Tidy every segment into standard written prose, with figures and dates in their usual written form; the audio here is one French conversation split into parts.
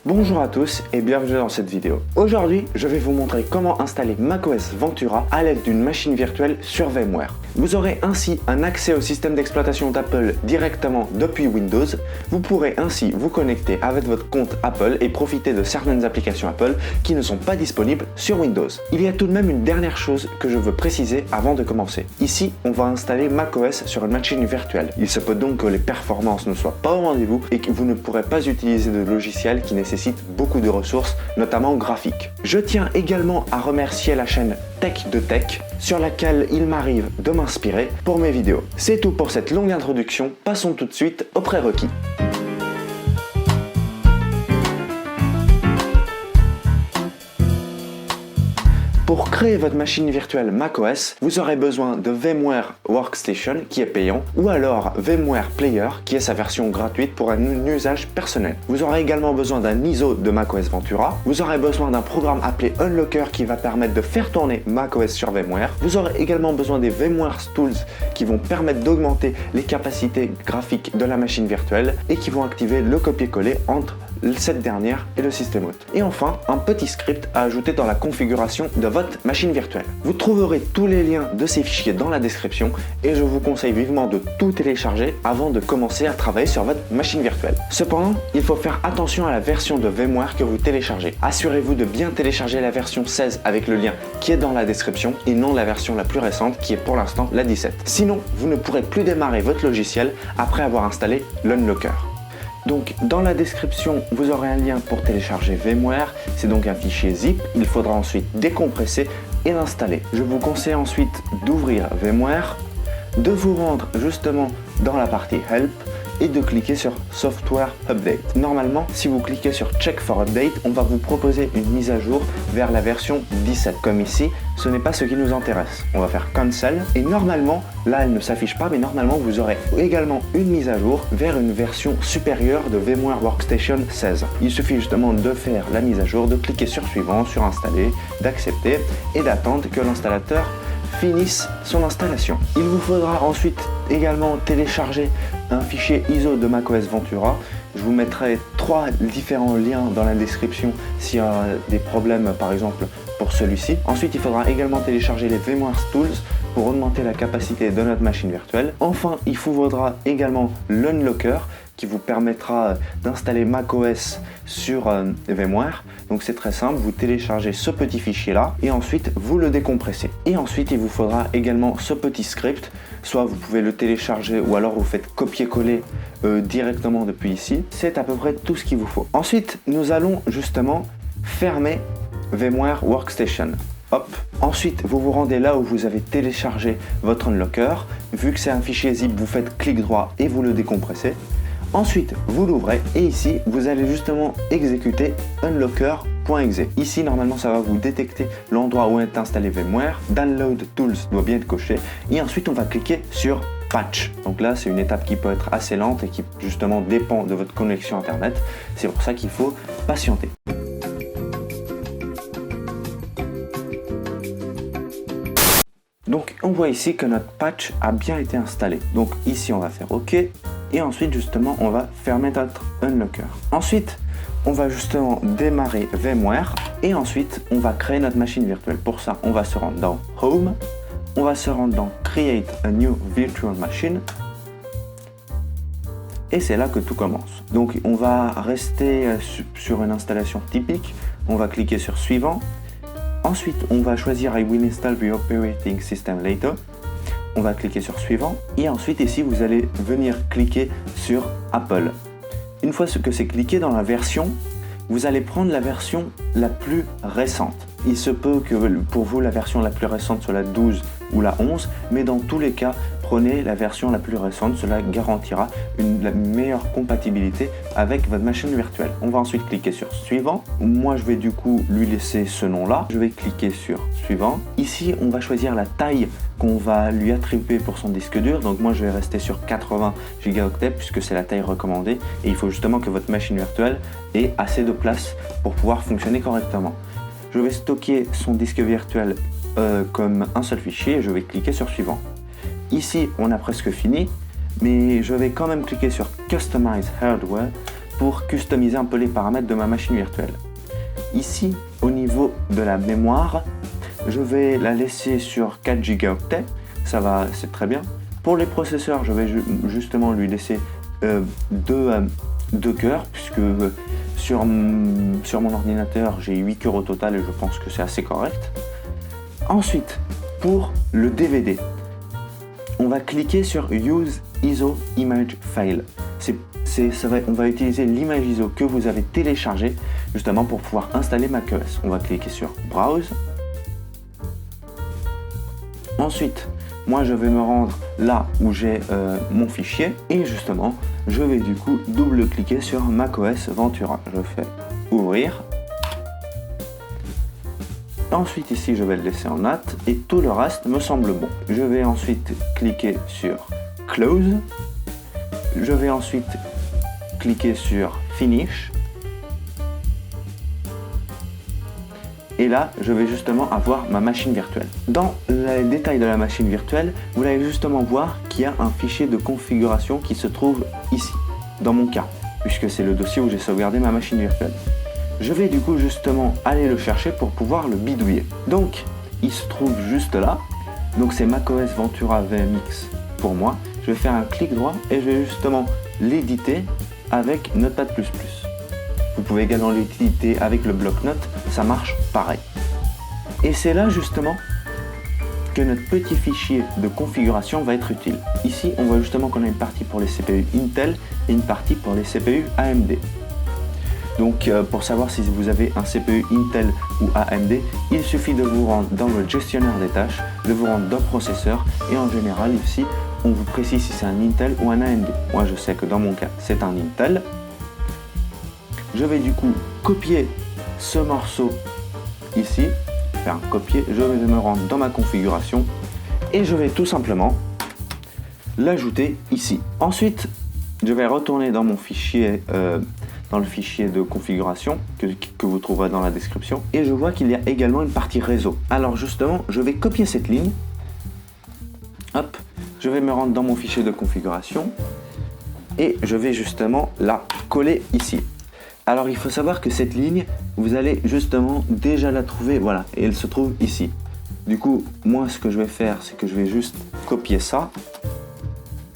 Bonjour à tous et bienvenue dans cette vidéo. Aujourd'hui, je vais vous montrer comment installer macOS Ventura à l'aide d'une machine virtuelle sur VMware. Vous aurez ainsi un accès au système d'exploitation d'Apple directement depuis Windows. Vous pourrez ainsi vous connecter avec votre compte Apple et profiter de certaines applications Apple qui ne sont pas disponibles sur Windows. Il y a tout de même une dernière chose que je veux préciser avant de commencer. Ici, on va installer macOS sur une machine virtuelle. Il se peut donc que les performances ne soient pas au rendez-vous et que vous ne pourrez pas utiliser de logiciels qui nécessitent beaucoup de ressources, notamment graphiques. Je tiens également à remercier la chaîne Tech de Tech, sur laquelle il m'arrive de m'inspirer pour mes vidéos. C'est tout pour cette longue introduction, passons tout de suite aux prérequis. Pour créer votre machine virtuelle macOS, vous aurez besoin de VMware Workstation qui est payant ou alors VMware Player qui est sa version gratuite pour un usage personnel. Vous aurez également besoin d'un ISO de macOS Ventura. Vous aurez besoin d'un programme appelé Unlocker qui va permettre de faire tourner macOS sur VMware. Vous aurez également besoin des VMware Tools qui vont permettre d'augmenter les capacités graphiques de la machine virtuelle et qui vont activer le copier-coller entre cette dernière et le système hôte. Et enfin, un petit script à ajouter dans la configuration de votre machine virtuelle. Vous trouverez tous les liens de ces fichiers dans la description et je vous conseille vivement de tout télécharger avant de commencer à travailler sur votre machine virtuelle. Cependant, il faut faire attention à la version de VMware que vous téléchargez. Assurez-vous de bien télécharger la version 16 avec le lien qui est dans la description et non la version la plus récente qui est pour l'instant la 17. Sinon, vous ne pourrez plus démarrer votre logiciel après avoir installé l'Unlocker. Donc dans la description, vous aurez un lien pour télécharger VMware, c'est donc un fichier zip, il faudra ensuite décompresser et l'installer. Je vous conseille ensuite d'ouvrir VMware, de vous rendre justement dans la partie Help et de cliquer sur Software Update. Normalement, si vous cliquez sur Check for Update, on va vous proposer une mise à jour vers la version 17. Comme ici, ce n'est pas ce qui nous intéresse. On va faire Cancel et normalement, là elle ne s'affiche pas, mais normalement vous aurez également une mise à jour vers une version supérieure de VMware Workstation 16. Il suffit justement de faire la mise à jour, de cliquer sur Suivant, sur Installer, d'accepter et d'attendre que l'installateur finisse son installation. Il vous faudra ensuite également télécharger un fichier ISO de macOS Ventura. Je vous mettrai 3 différents liens dans la description s'il y a des problèmes par exemple pour celui-ci. Ensuite, il faudra également télécharger les VMware Tools pour augmenter la capacité de notre machine virtuelle. Enfin, il vous faudra également l'Unlocker qui vous permettra d'installer macOS sur VMware. Donc c'est très simple, vous téléchargez ce petit fichier là et ensuite vous le décompressez. Et ensuite il vous faudra également ce petit script, soit vous pouvez le télécharger ou alors vous faites copier-coller directement depuis ici. C'est à peu près tout ce qu'il vous faut. Ensuite nous allons justement fermer VMware Workstation. Hop. Ensuite, vous vous rendez là où vous avez téléchargé votre Unlocker. Vu que c'est un fichier zip, vous faites clic droit et vous le décompressez. Ensuite, vous l'ouvrez et ici, vous allez justement exécuter unlocker.exe. Ici, normalement, ça va vous détecter l'endroit où est installé VMware. Download Tools doit bien être coché. Et ensuite, on va cliquer sur Patch. Donc là, c'est une étape qui peut être assez lente et qui justement dépend de votre connexion Internet. C'est pour ça qu'il faut patienter. Donc, on voit ici que notre patch a bien été installé. Donc ici, on va faire OK. Et ensuite, justement, on va fermer notre Unlocker. Ensuite, on va justement démarrer VMware. Et ensuite, on va créer notre machine virtuelle. Pour ça, on va se rendre dans Home. On va se rendre dans Create a New Virtual Machine. Et c'est là que tout commence. Donc, on va rester sur une installation typique. On va cliquer sur Suivant. Ensuite, on va choisir I will install the operating system later. On va cliquer sur Suivant. Et ensuite, ici, vous allez venir cliquer sur Apple. Une fois que c'est cliqué dans la version, vous allez prendre la version la plus récente. Il se peut que pour vous, la version la plus récente soit la 12 ou la 11, mais dans tous les cas, prenez la version la plus récente. Cela garantira la meilleure compatibilité avec votre machine virtuelle. On va ensuite cliquer sur Suivant. Moi, je vais du coup lui laisser ce nom-là. Je vais cliquer sur Suivant. Ici, on va choisir la taille qu'on va lui attribuer pour son disque dur. Donc moi, je vais rester sur 80 Go puisque c'est la taille recommandée. Et il faut justement que votre machine virtuelle ait assez de place pour pouvoir fonctionner correctement. Je vais stocker son disque virtuel comme un seul fichier et je vais cliquer sur Suivant. Ici, on a presque fini, mais je vais quand même cliquer sur Customize Hardware pour customiser un peu les paramètres de ma machine virtuelle. Ici, au niveau de la mémoire, je vais la laisser sur 4 Go, ça va, c'est très bien. Pour les processeurs, je vais justement lui laisser deux cœurs, puisque sur mon ordinateur, j'ai 8 cœurs au total et je pense que c'est assez correct. Ensuite, pour le DVD, on va cliquer sur Use ISO Image File. On va utiliser l'image ISO que vous avez téléchargée justement pour pouvoir installer macOS. On va cliquer sur Browse. Ensuite, moi je vais me rendre là où j'ai mon fichier et justement je vais du coup double-cliquer sur macOS Ventura. Je fais Ouvrir. Ensuite ici je vais le laisser en hâte et tout le reste me semble bon. Je vais ensuite cliquer sur Close. Je vais ensuite cliquer sur Finish. Et là, je vais justement avoir ma machine virtuelle. Dans les détails de la machine virtuelle, vous allez justement voir qu'il y a un fichier de configuration qui se trouve ici, dans mon cas, puisque c'est le dossier où j'ai sauvegardé ma machine virtuelle. Je vais du coup justement aller le chercher pour pouvoir le bidouiller. Donc, il se trouve juste là. Donc c'est macOS Ventura VMX pour moi. Je vais faire un clic droit et je vais justement l'éditer avec Notepad++. Vous pouvez également l'utiliser avec le bloc-notes, ça marche pareil. Et c'est là justement que notre petit fichier de configuration va être utile. Ici, on voit justement qu'on a une partie pour les CPU Intel et une partie pour les CPU AMD. Donc pour savoir si vous avez un CPU Intel ou AMD, il suffit de vous rendre dans votre gestionnaire des tâches, de vous rendre dans processeur et en général ici, on vous précise si c'est un Intel ou un AMD. Moi je sais que dans mon cas, c'est un Intel. Je vais du coup copier ce morceau ici, faire un copier, je vais me rendre dans ma configuration et je vais tout simplement l'ajouter ici. Ensuite, je vais retourner dans mon fichier, dans le fichier de configuration que vous trouverez dans la description et je vois qu'il y a également une partie réseau. Alors justement, je vais copier cette ligne, hop, je vais me rendre dans mon fichier de configuration et je vais justement la coller ici. Alors il faut savoir que cette ligne, vous allez justement déjà la trouver, voilà, et elle se trouve ici. Du coup, moi ce que je vais faire, c'est que je vais juste copier ça,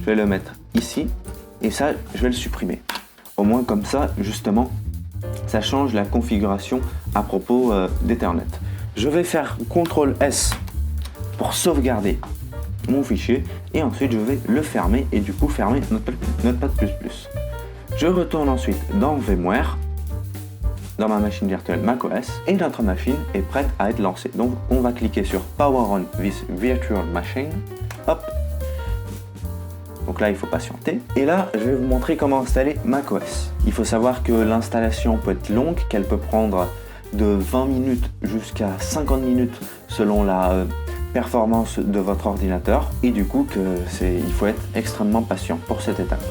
je vais le mettre ici, et ça, je vais le supprimer. Au moins comme ça, justement, ça change la configuration à propos d'Ethernet. Je vais faire CTRL S pour sauvegarder mon fichier, et ensuite je vais le fermer, et du coup fermer Notepad++. Je retourne ensuite dans VMware, dans ma machine virtuelle macOS, et notre machine est prête à être lancée. Donc on va cliquer sur Power on this virtual machine. Hop. Donc là il faut patienter. Et là je vais vous montrer comment installer macOS. Il faut savoir que l'installation peut être longue, qu'elle peut prendre de 20 minutes jusqu'à 50 minutes selon la performance de votre ordinateur. Et du coup il faut être extrêmement patient pour cette étape.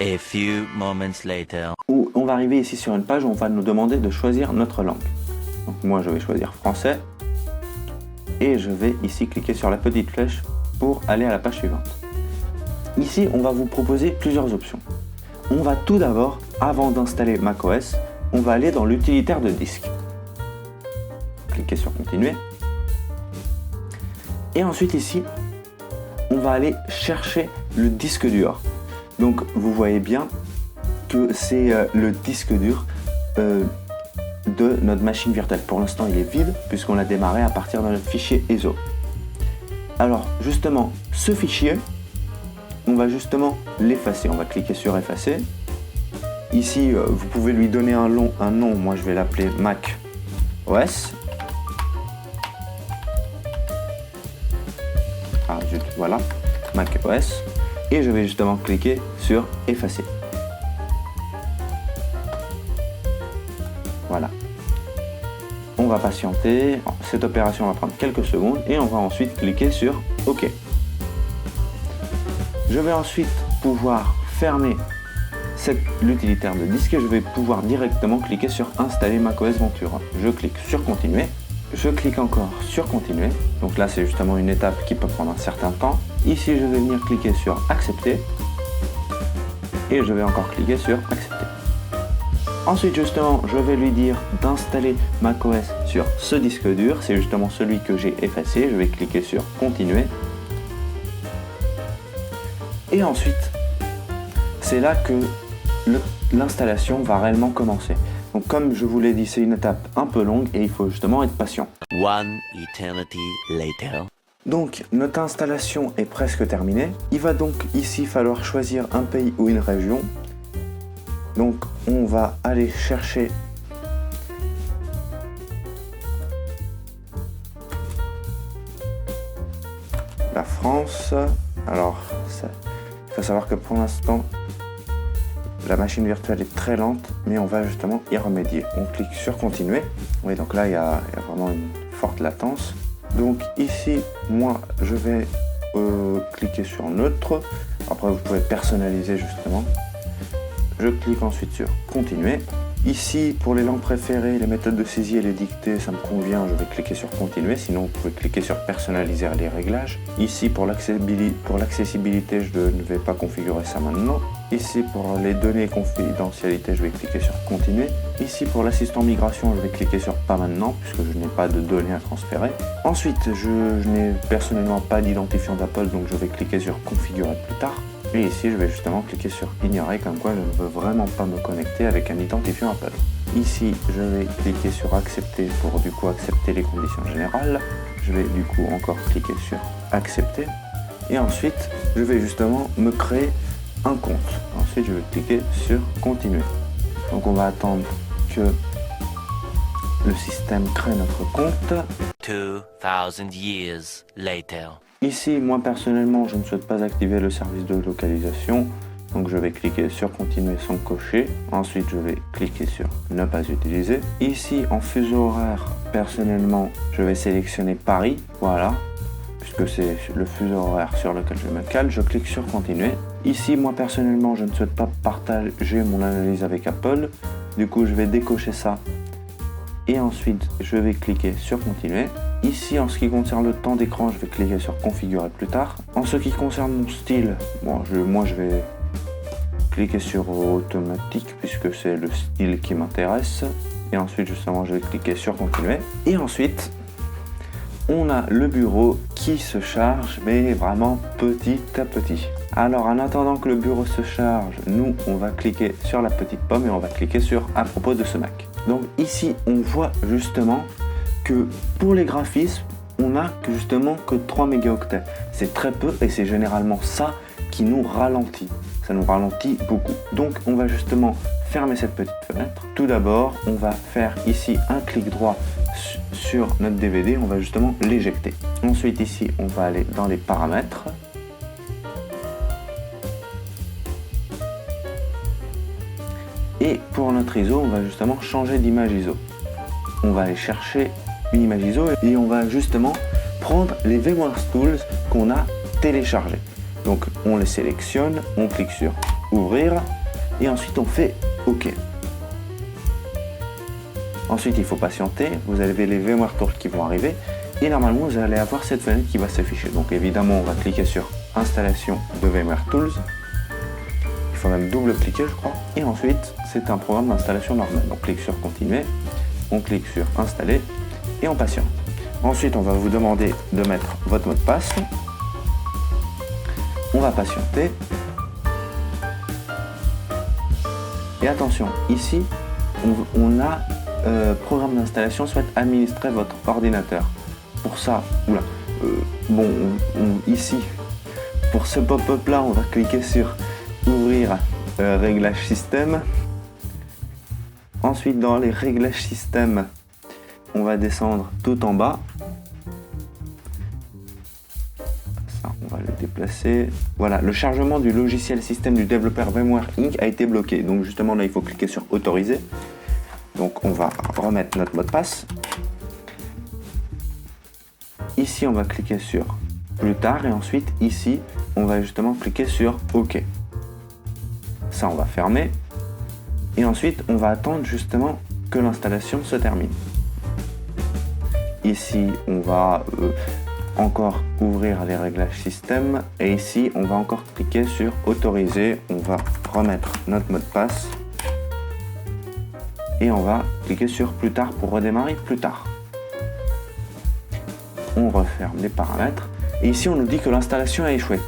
A few moments later. Où on va arriver ici sur une page où on va nous demander de choisir notre langue. Donc moi je vais choisir français et je vais ici cliquer sur la petite flèche pour aller à la page suivante. Ici on va vous proposer plusieurs options. On va tout d'abord, avant d'installer macOS, on va aller dans l'utilitaire de disque. Cliquez sur continuer. Et ensuite ici, on va aller chercher le disque dur. Donc vous voyez bien que c'est le disque dur de notre machine virtuelle. Pour l'instant il est vide puisqu'on l'a démarré à partir de notre fichier ISO. Alors justement ce fichier, on va justement l'effacer. On va cliquer sur effacer. Ici vous pouvez lui donner un nom, moi je vais l'appeler macOS. Ah zut, voilà, macOS. Et je vais justement cliquer sur effacer. Voilà. On va patienter. Cette opération va prendre quelques secondes et on va ensuite cliquer sur OK. Je vais ensuite pouvoir fermer l'utilitaire de disque et je vais pouvoir directement cliquer sur installer macOS Ventura. Je clique sur continuer. Je clique encore sur continuer. Donc là c'est justement une étape qui peut prendre un certain temps. Ici je vais venir cliquer sur accepter et je vais encore cliquer sur accepter. Ensuite justement, je vais lui dire d'installer macOS sur ce disque dur. C'est justement celui que j'ai effacé. Je vais cliquer sur continuer. Et ensuite, c'est là que l'installation va réellement commencer. Donc comme je vous l'ai dit, c'est une étape un peu longue et il faut justement être patient. One eternity later. Donc notre installation est presque terminée. Il va donc ici falloir choisir un pays ou une région. Donc on va aller chercher la France. Alors il faut savoir que pour l'instant la machine virtuelle est très lente, mais on va justement y remédier. On clique sur continuer. Oui, donc là il y a vraiment une forte latence. Donc ici, moi je vais cliquer sur neutre. Après vous pouvez personnaliser justement. Je clique ensuite sur continuer. Ici, pour les langues préférées, les méthodes de saisie et les dictées, ça me convient, je vais cliquer sur continuer. Sinon, vous pouvez cliquer sur personnaliser les réglages. Ici, pour l'accessibilité, je ne vais pas configurer ça maintenant. Ici, pour les données et confidentialité, je vais cliquer sur continuer. Ici, pour l'assistant migration, je vais cliquer sur pas maintenant, puisque je n'ai pas de données à transférer. Ensuite, je n'ai personnellement pas d'identifiant d'Apple, donc je vais cliquer sur configurer plus tard. Et ici, je vais justement cliquer sur ignorer, comme quoi je ne veux vraiment pas me connecter avec un identifiant Apple. Ici, je vais cliquer sur accepter pour du coup accepter les conditions générales. Je vais du coup encore cliquer sur accepter. Et ensuite, je vais justement me créer un compte. Ensuite, je vais cliquer sur continuer. Donc, on va attendre que le système crée notre compte. 2000 years later. Ici, moi personnellement, je ne souhaite pas activer le service de localisation. Donc je vais cliquer sur continuer sans cocher. Ensuite, je vais cliquer sur ne pas utiliser. Ici, en fuseau horaire, personnellement, je vais sélectionner Paris. Voilà, puisque c'est le fuseau horaire sur lequel je me cale. Je clique sur continuer. Ici, moi personnellement, je ne souhaite pas partager mon analyse avec Apple. Du coup, je vais décocher ça. Et ensuite, je vais cliquer sur continuer. Ici, en ce qui concerne le temps d'écran, je vais cliquer sur configurer plus tard. En ce qui concerne mon style, moi je vais cliquer sur automatique puisque c'est le style qui m'intéresse. Et ensuite, justement, je vais cliquer sur continuer. Et ensuite, on a le bureau qui se charge, mais vraiment petit à petit. Alors, en attendant que le bureau se charge, nous, on va cliquer sur la petite pomme et on va cliquer sur à propos de ce Mac. Donc ici, on voit justement que pour les graphismes, on n'a justement que 3 mégaoctets. C'est très peu et c'est généralement ça qui nous ralentit. Ça nous ralentit beaucoup. Donc on va justement fermer cette petite fenêtre. Tout d'abord, on va faire ici un clic droit sur notre DVD. On va justement l'éjecter. Ensuite ici, on va aller dans les paramètres. Et pour notre ISO, on va justement changer d'image ISO. On va aller chercher une image ISO et on va justement prendre les VMworks Tools qu'on a téléchargés. Donc on les sélectionne, on clique sur ouvrir et ensuite on fait OK. Ensuite il faut patienter, vous avez les VMworks Tools qui vont arriver et normalement vous allez avoir cette fenêtre qui va s'afficher. Donc évidemment on va cliquer sur installation de VMworks Tools. Il faut même double-cliquer je crois. Et ensuite c'est un programme d'installation normal. On clique sur continuer, on clique sur installer et on patiente. Ensuite on va vous demander de mettre votre mot de passe. On va patienter. Et attention, ici on a programme d'installation souhaite administrer votre ordinateur. Pour ça, ici pour ce pop-up là on va cliquer sur ouvrir réglage système. Ensuite dans les réglages système on va descendre tout en bas. Ça on va le déplacer. Voilà, le chargement du logiciel système du développeur VMware Inc. a été bloqué. Donc justement là il faut cliquer sur autoriser. Donc on va remettre notre mot de passe. Ici on va cliquer sur plus tard et ensuite ici on va justement cliquer sur OK. Ça on va fermer et ensuite on va attendre justement que l'installation se termine. Ici on va encore ouvrir les réglages système et ici on va encore cliquer sur autoriser. On va remettre notre mot de passe et on va cliquer sur plus tard pour redémarrer plus tard. On referme les paramètres et ici on nous dit que l'installation a échoué.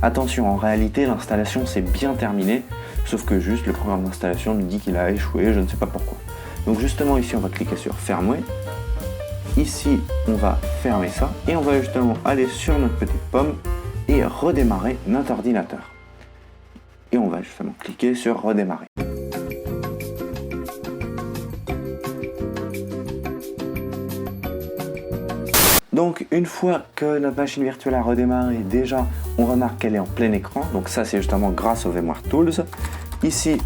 Attention, en réalité l'installation s'est bien terminée, sauf que juste le programme d'installation nous dit qu'il a échoué, je ne sais pas pourquoi. Donc justement ici on va cliquer sur fermer. Ici on va fermer ça et on va justement aller sur notre petite pomme et redémarrer notre ordinateur. Et on va justement cliquer sur redémarrer. Donc une fois que notre machine virtuelle a redémarré, déjà on remarque qu'elle est en plein écran. Donc ça c'est justement grâce au VMware Tools. Ici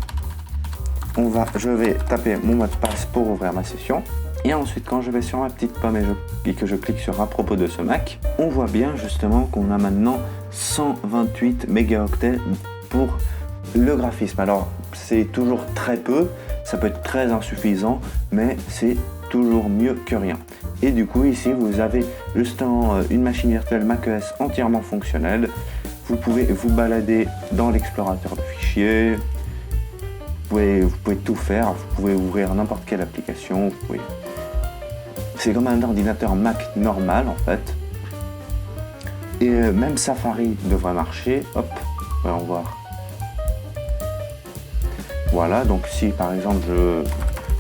je vais taper mon mot de passe pour ouvrir ma session. Et ensuite quand je vais sur ma petite pomme et que je clique sur à propos de ce Mac, on voit bien justement qu'on a maintenant 128 mégaoctets pour le graphisme. Alors c'est toujours très peu, ça peut être très insuffisant, mais c'est toujours mieux que rien. Et du coup ici vous avez justement une machine virtuelle macOS entièrement fonctionnelle. Vous pouvez vous balader dans l'explorateur de fichiers, vous pouvez tout faire, vous pouvez ouvrir n'importe quelle application, c'est comme un ordinateur Mac normal en fait. Et même Safari devrait marcher. Hop, voyons voir. Voilà, donc si par exemple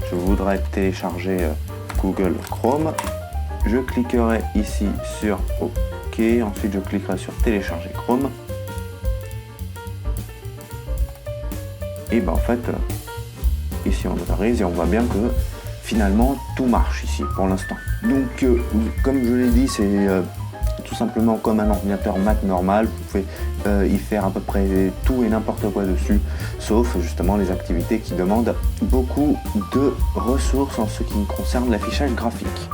je voudrais télécharger Google Chrome, je cliquerai ici sur OK, ensuite je cliquerai sur télécharger Chrome. Et ben en fait, ici on autorise et on voit bien que finalement tout marche ici pour l'instant. Donc comme je l'ai dit, c'est tout simplement comme un ordinateur Mac normal. Vous pouvez y faire à peu près tout et n'importe quoi dessus, sauf justement les activités qui demandent beaucoup de ressources en ce qui concerne l'affichage graphique.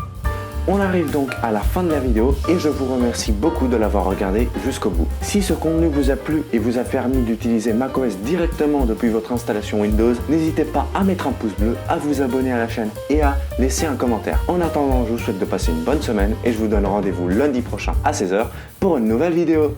On arrive donc à la fin de la vidéo et je vous remercie beaucoup de l'avoir regardé jusqu'au bout. Si ce contenu vous a plu et vous a permis d'utiliser macOS directement depuis votre installation Windows, n'hésitez pas à mettre un pouce bleu, à vous abonner à la chaîne et à laisser un commentaire. En attendant, je vous souhaite de passer une bonne semaine et je vous donne rendez-vous lundi prochain à 16 h pour une nouvelle vidéo.